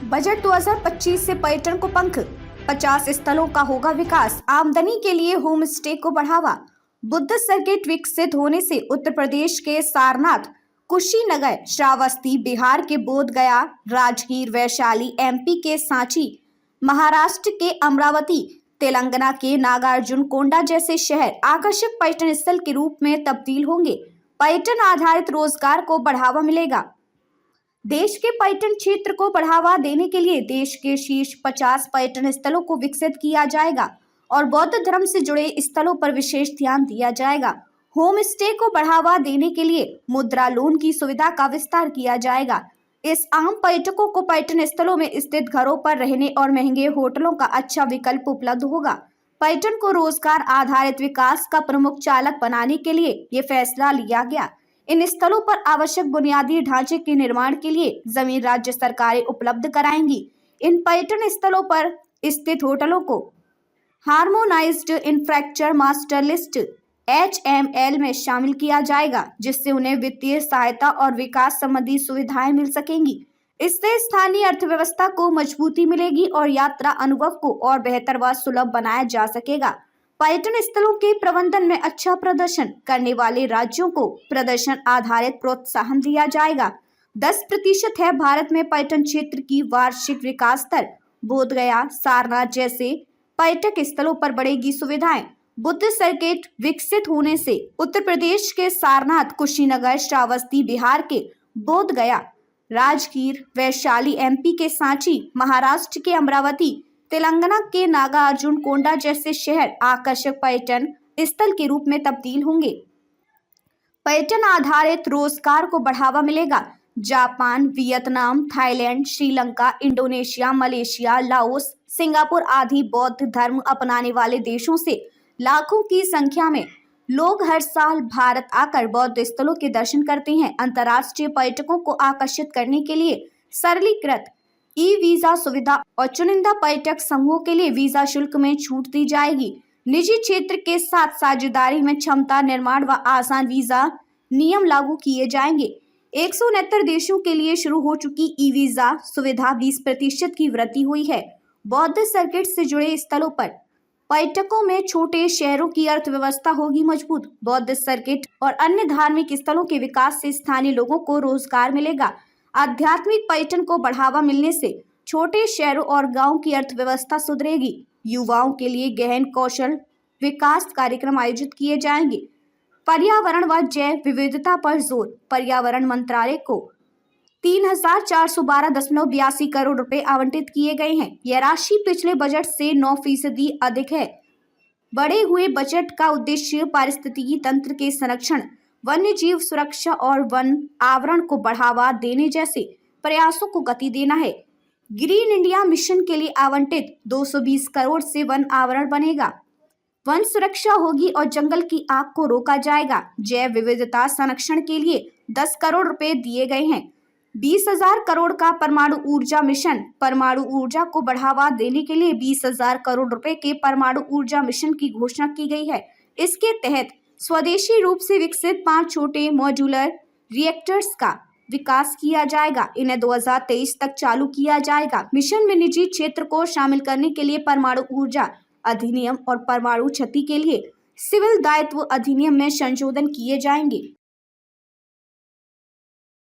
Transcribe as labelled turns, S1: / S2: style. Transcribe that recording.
S1: Budget 2025 से पर्यटन को पंख, 50 स्थलों का होगा विकास, आमदनी के लिए होम स्टे को बढ़ावा। बुद्ध सर्किट विकसित होने से उत्तर प्रदेश के सारनाथ, कुशीनगर, श्रावस्ती, बिहार के बोध गया, राजगीर, वैशाली, एमपी के सांची, महाराष्ट्र के अमरावती, तेलंगाना के नागार्जुन कोंडा जैसे शहर आकर्षक पर्यटन स्थल के रूप में तब्दील होंगे। पर्यटन आधारित रोजगार को बढ़ावा मिलेगा। देश के पर्यटन क्षेत्र को बढ़ावा देने के लिए देश के शीर्ष 50 पर्यटन स्थलों को विकसित किया जाएगा और बौद्ध धर्म से जुड़े स्थलों पर विशेष ध्यान दिया जाएगा। होम स्टे को बढ़ावा देने के लिए मुद्रा लोन की सुविधा का विस्तार किया जाएगा। इस आम पर्यटकों को पर्यटन स्थलों में स्थित घरों पर रहने और महंगे होटलों का अच्छा विकल्प उपलब्ध होगा। पर्यटन को रोजगार आधारित विकास का प्रमुख चालक बनाने के लिए ये फैसला लिया गया। इन स्थलों पर आवश्यक बुनियादी ढांचे के निर्माण के लिए जमीन राज्य सरकारें उपलब्ध कराएंगी। इन पर्यटन स्थलों पर स्थित होटलों को harmonised infrastructure master list HML में शामिल किया जाएगा, जिससे उन्हें वित्तीय सहायता और विकास संबंधी सुविधाएं मिल सकेंगी। इससे स्थानीय अर्थव्यवस्था को मजबूती मिलेगी और यात्रा अनुभव को और बेहतर व सुलभ बनाया जा सकेगा। पर्यटन स्थलों के प्रबंधन में अच्छा प्रदर्शन करने वाले राज्यों को प्रदर्शन आधारित प्रोत्साहन दिया जाएगा। 10% है भारत में पर्यटन क्षेत्र की वार्षिक विकास दर। बोध गया, सारनाथ जैसे पर्यटक स्थलों पर बढ़ेगी सुविधाएं। बुद्ध सर्किट विकसित होने से उत्तर प्रदेश के सारनाथ, कुशीनगर, श्रावस्ती, बिहार के बोध गया, राजगीर, वैशाली, MP के सांची, महाराष्ट्र के अमरावती, तेलंगाना के नागार्जुन कोंडा जैसे शहर आकर्षक पर्यटन स्थल के रूप में तब्दील होंगे। पर्यटन आधारित रोजगार को बढ़ावा मिलेगा। Japan, Vietnam, Thailand, Sri Lanka, Indonesia, Malaysia, Laos, Singapore आदि बौद्ध धर्म अपनाने वाले देशों से लाखों की संख्या में लोग हर साल भारत आकर बौद्ध स्थलों के दर्शन करते हैं। अंतर्राष्ट्रीय पर्यटकों को आकर्षित करने के लिए सरलीकृत वीजा सुविधा और चुनिंदा पर्यटक समूहों के लिए वीजा शुल्क में छूट दी जाएगी। निजी क्षेत्र के साथ साझेदारी में क्षमता निर्माण व आसान वीजा नियम लागू किए जाएंगे। 169 देशों के लिए शुरू हो चुकी वीजा सुविधा 20% की वृद्धि हुई है। बौद्ध सर्किट से जुड़े स्थलों पर पर्यटकों में छोटे शहरों की अर्थव्यवस्था होगी मजबूत। बौद्ध सर्किट और अन्य धार्मिक स्थलों के विकास से स्थानीय लोगों को रोजगार मिलेगा। आध्यात्मिक पर्यटन को बढ़ावा मिलने से छोटे शहरों और गांवों की अर्थव्यवस्था सुधरेगी। युवाओं के लिए गहन कौशल विकास कार्यक्रम आयोजित किए जाएंगे। पर्यावरण व जैव विविधता पर जोर। पर्यावरण मंत्रालय को 3,412.82 करोड़ रुपए आवंटित किए गए हैं। यह राशि पिछले बजट से 9% अधिक है। बढ़े हुए बजट का उद्देश्य पारिस्थितिकी तंत्र के संरक्षण, वन्य जीव सुरक्षा और वन आवरण को बढ़ावा देने जैसे प्रयासों को गति देना है। ग्रीन इंडिया मिशन के लिए आवंटित 220 करोड़ से वन आवरण बनेगा। वन सुरक्षा होगी और जंगल की आग को रोका जाएगा। जैव विविधता संरक्षण के लिए 10 करोड़ रुपए दिए गए हैं। 20,000 करोड़ का परमाणु ऊर्जा मिशन। परमाणु ऊर्जा को बढ़ावा देने के लिए 20,000 करोड़ रुपए के परमाणु ऊर्जा मिशन की घोषणा की गई है। इसके तहत स्वदेशी रूप से विकसित 5 छोटे मॉड्यूलर रिएक्टर्स का विकास किया जाएगा। इन्हें 2023 तक चालू किया जाएगा। मिशन में निजी क्षेत्र को शामिल करने के लिए परमाणु ऊर्जा अधिनियम और परमाणु क्षति के लिए सिविल दायित्व अधिनियम में संशोधन किए जाएंगे।